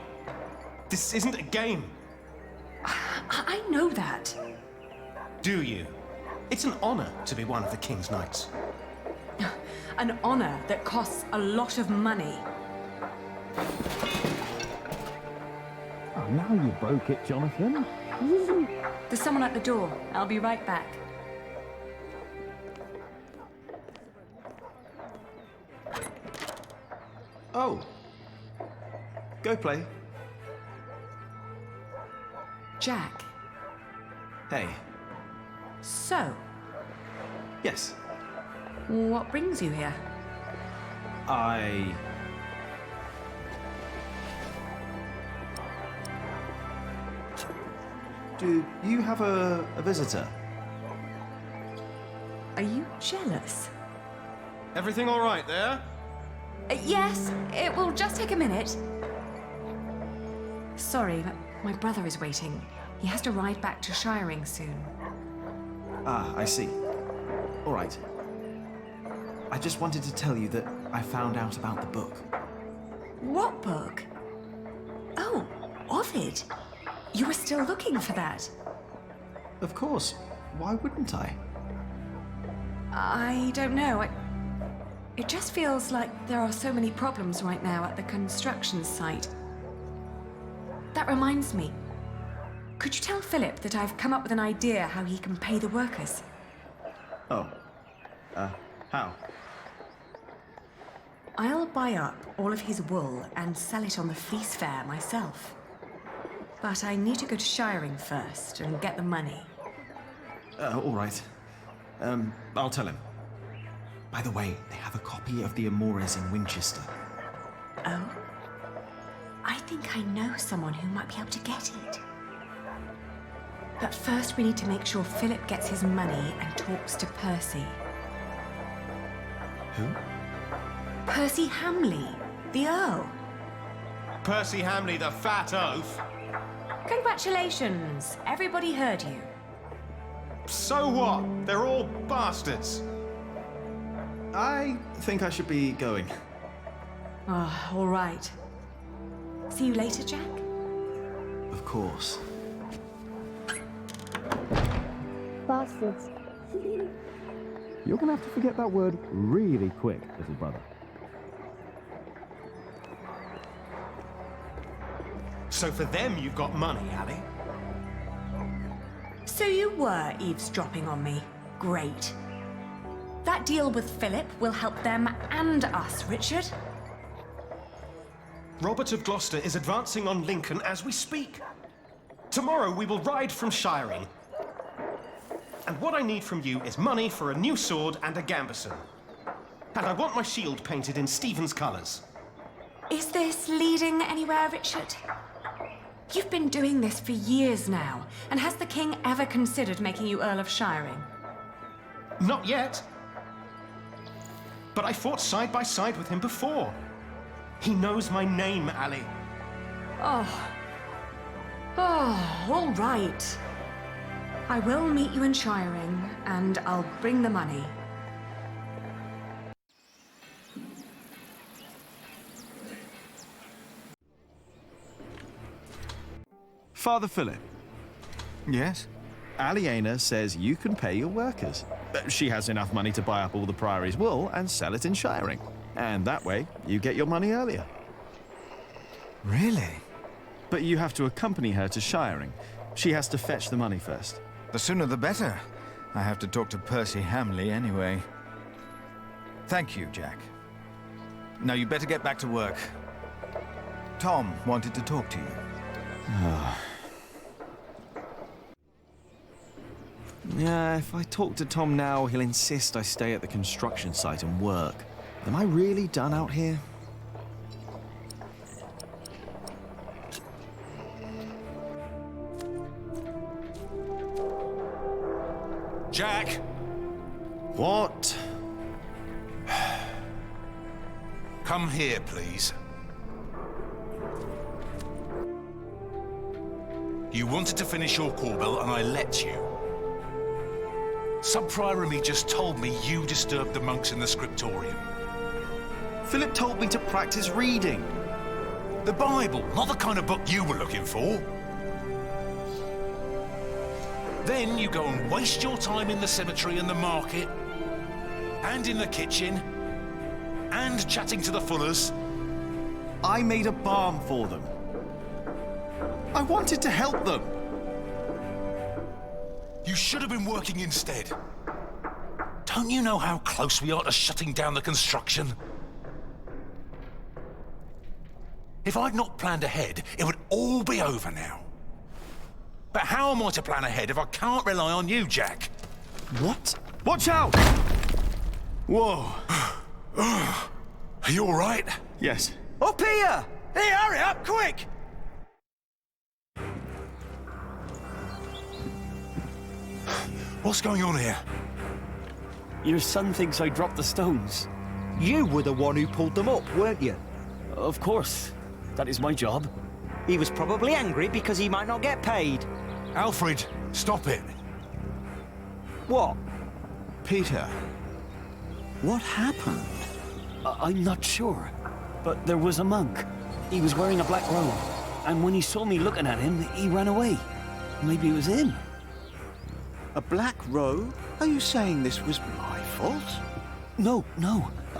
This isn't a game. I know that. Do you? It's an honor to be one of the King's Knights. An honor that costs a lot of money. Oh, now you broke it, Jonathan. There's someone at the door. I'll be right back. Oh. Go play. Jack. Hey. So, Yes. what brings you here? Do you have a visitor? Are you jealous? Everything all right there? Yes, it will just take a minute. Sorry, but my brother is waiting. He has to ride back to Shiring soon. Ah, I see. All right. I just wanted to tell you that I found out about the book. What book? Oh, Ovid. You were still looking for that. Of course. Why wouldn't I? I don't know. It just feels like there are so many problems right now at the construction site. That reminds me. Could you tell Philip that I've come up with an idea how he can pay the workers? Oh. How? I'll buy up all of his wool and sell it on the fleece fair myself. But I need to go to Shiring first and get the money. All right. I'll tell him. By the way, they have a copy of the Amores in Winchester. Oh? I think I know someone who might be able to get it. But first we need to make sure Philip gets his money and talks to Percy. Who? Percy Hamley, the Earl. Percy Hamley, the fat oaf. Congratulations! Everybody heard you. So what? They're all bastards. I think I should be going. Oh, all right. See you later, Jack? Of course. Bastards. You're gonna have to forget that word really quick, little brother. So for them, you've got money, Ali? So you were eavesdropping on me. Great. That deal with Philip will help them and us, Richard. Robert of Gloucester is advancing on Lincoln as we speak. Tomorrow we will ride from Shiring. And what I need from you is money for a new sword and a gambeson. And I want my shield painted in Stephen's colours. Is this leading anywhere, Richard? You've been doing this for years now, and has the king ever considered making you Earl of Shiring? Not yet. But I fought side by side with him before. He knows my name, Ali. Oh, all right. I will meet you in Shiring, and I'll bring the money. Father Philip. Yes? Aliena says you can pay your workers. She has enough money to buy up all the Priory's wool and sell it in Shiring. And that way, you get your money earlier. Really? But you have to accompany her to Shiring. She has to fetch the money first. The sooner the better. I have to talk to Percy Hamley anyway. Thank you, Jack. Now you better get back to work. Tom wanted to talk to you. Yeah, if I talk to Tom now, he'll insist I stay at the construction site and work. Am I really done out here? Come here, please. You wanted to finish your Corbel, and I let you. Sub-Prior Remy just told me you disturbed the monks in the scriptorium. Philip told me to practice reading. The Bible, not the kind of book you were looking for. Then you go and waste your time in the cemetery and the market, and in the kitchen, and chatting to the Fullers. I made a balm for them. I wanted to help them. You should have been working instead. Don't you know how close we are to shutting down the construction? If I'd not planned ahead, it would all be over now. But how am I to plan ahead if I can't rely on you, Jack? What? Watch out! Whoa. Are you all right? Yes. Up here! Hey, hurry up, quick! What's going on here? Your son thinks I dropped the stones. You were the one who pulled them up, weren't you? Of course. That is my job. He was probably angry because he might not get paid. Alfred, stop it. What? Peter, what happened? I'm not sure, but there was a monk. He was wearing a black robe, and when he saw me looking at him, he ran away. Maybe it was him. A black robe? Are you saying this was my fault? No.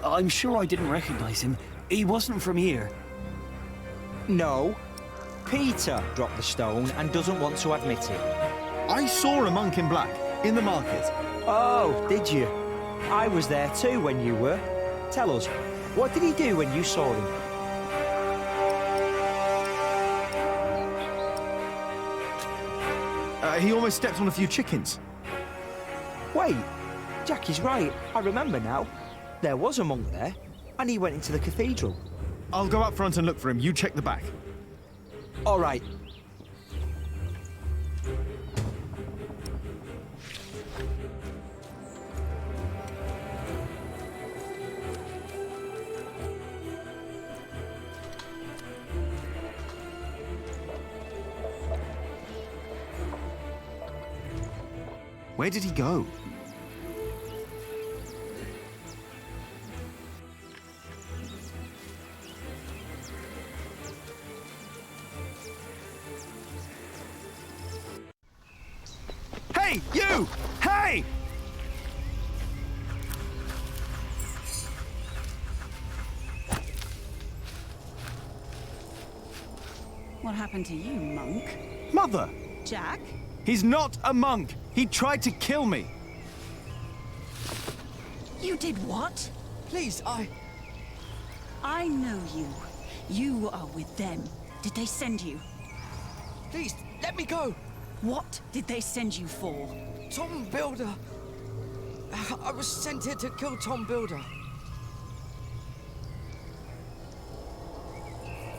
I'm sure I didn't recognize him. He wasn't from here. No. Peter dropped the stone and doesn't want to admit it. I saw a monk in black in the market. Oh, did you? I was there too when you were. Tell us, what did he do when you saw him? He almost stepped on a few chickens. Wait, Jack is right. I remember now. There was a monk there, and he went into the cathedral. I'll go up front and look for him. You check the back. All right. Where did he go? Hey, you! Hey! What happened to you, monk? Mother! Jack? He's not a monk! He tried to kill me! You did what? Please, I know you. You are with them. Did they send you? Please, let me go! What did they send you for? Tom Builder! I was sent here to kill Tom Builder.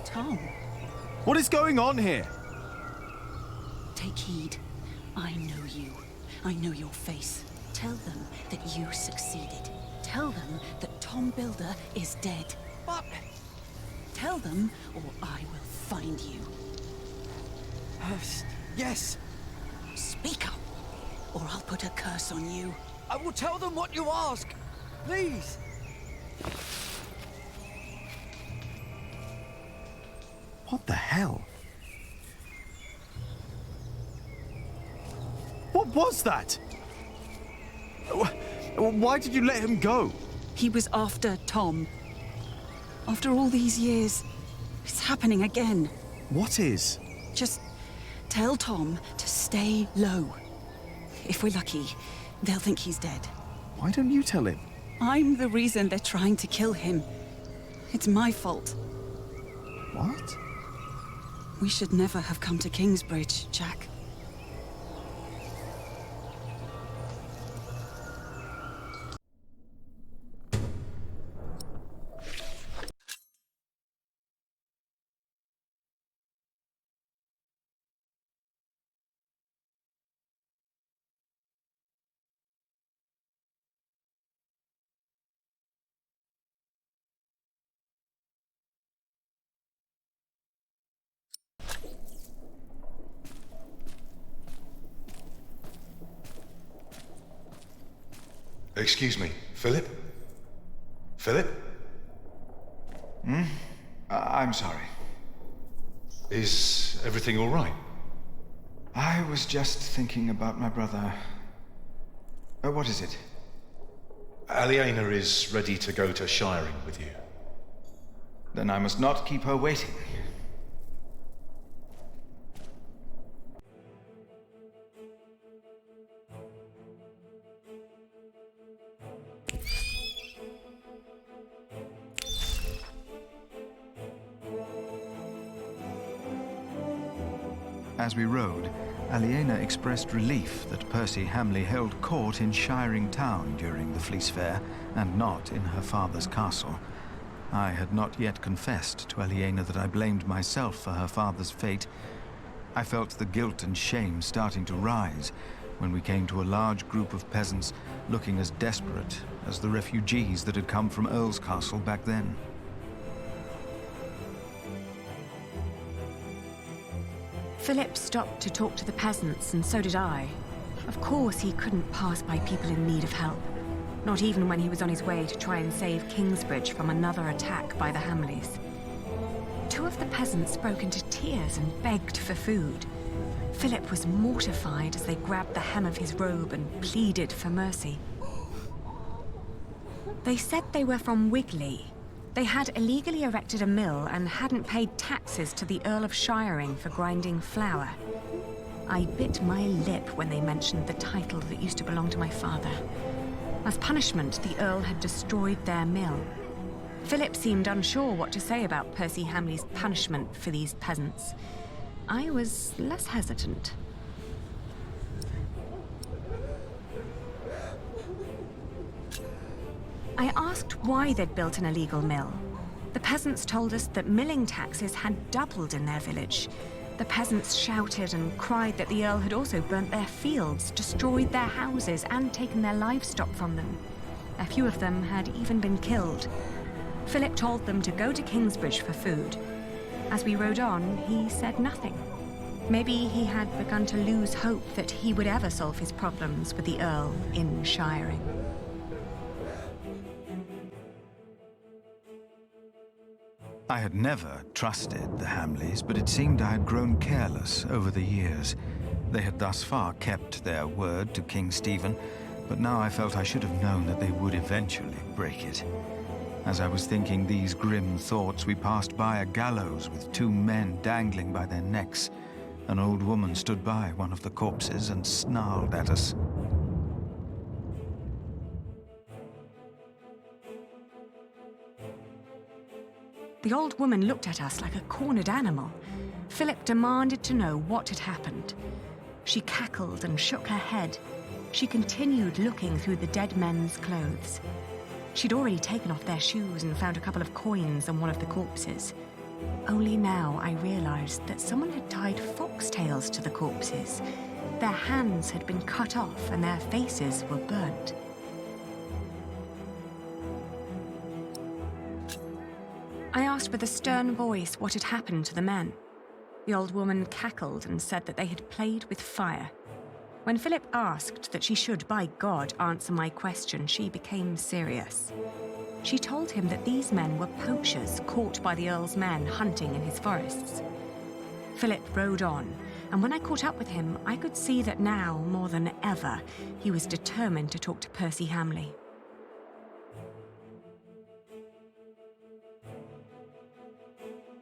Tom? What is going on here? Take heed. I know you. I know your face. Tell them that you succeeded. Tell them that Tom Builder is dead. What? Tell them, or I will find you. Yes. Speak up, or I'll put a curse on you. I will tell them what you ask. Please. What the hell? What was that? Why did you let him go? He was after Tom. After all these years, it's happening again. What is? Just tell Tom to stay low. If we're lucky, they'll think he's dead. Why don't you tell him? I'm the reason they're trying to kill him. It's my fault. What? We should never have come to Kingsbridge, Jack. Excuse me, Philip? Philip? I'm sorry. Is everything all right? I was just thinking about my brother. What is it? Aliena is ready to go to Shiring with you. Then I must not keep her waiting. As we rode, Aliena expressed relief that Percy Hamley held court in Shiring Town during the Fleece Fair, and not in her father's castle. I had not yet confessed to Aliena that I blamed myself for her father's fate. I felt the guilt and shame starting to rise when we came to a large group of peasants looking as desperate as the refugees that had come from Earl's Castle back then. Philip stopped to talk to the peasants, and so did I. Of course, he couldn't pass by people in need of help. Not even when he was on his way to try and save Kingsbridge from another attack by the Hamleys. Two of the peasants broke into tears and begged for food. Philip was mortified as they grabbed the hem of his robe and pleaded for mercy. They said they were from Wigley. They had illegally erected a mill and hadn't paid taxes to the Earl of Shiring for grinding flour. I bit my lip when they mentioned the title that used to belong to my father. As punishment, the Earl had destroyed their mill. Philip seemed unsure what to say about Percy Hamley's punishment for these peasants. I was less hesitant. I asked why they'd built an illegal mill. The peasants told us that milling taxes had doubled in their village. The peasants shouted and cried that the Earl had also burnt their fields, destroyed their houses, and taken their livestock from them. A few of them had even been killed. Philip told them to go to Kingsbridge for food. As we rode on, he said nothing. Maybe he had begun to lose hope that he would ever solve his problems with the Earl in Shiring. I had never trusted the Hamleys, but it seemed I had grown careless over the years. They had thus far kept their word to King Stephen, but now I felt I should have known that they would eventually break it. As I was thinking these grim thoughts, we passed by a gallows with two men dangling by their necks. An old woman stood by one of the corpses and snarled at us. The old woman looked at us like a cornered animal. Philip demanded to know what had happened. She cackled and shook her head. She continued looking through the dead men's clothes. She'd already taken off their shoes and found a couple of coins on one of the corpses. Only now I realized that someone had tied foxtails to the corpses. Their hands had been cut off and their faces were burnt. I asked with a stern voice what had happened to the men. The old woman cackled and said that they had played with fire. When Philip asked that she should, by God, answer my question, she became serious. She told him that these men were poachers caught by the Earl's men hunting in his forests. Philip rode on, and when I caught up with him, I could see that now, more than ever, he was determined to talk to Percy Hamley.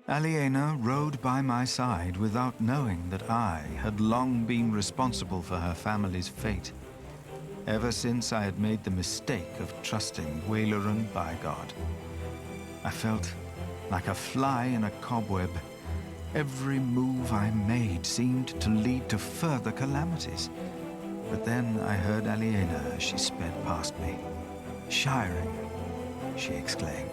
Aliena rode by my side without knowing that I had long been responsible for her family's fate. Ever since I had made the mistake of trusting Waileran by God. I felt like a fly in a cobweb. Every move I made seemed to lead to further calamities. But then I heard Aliena as she sped past me. "Shiring," she exclaimed.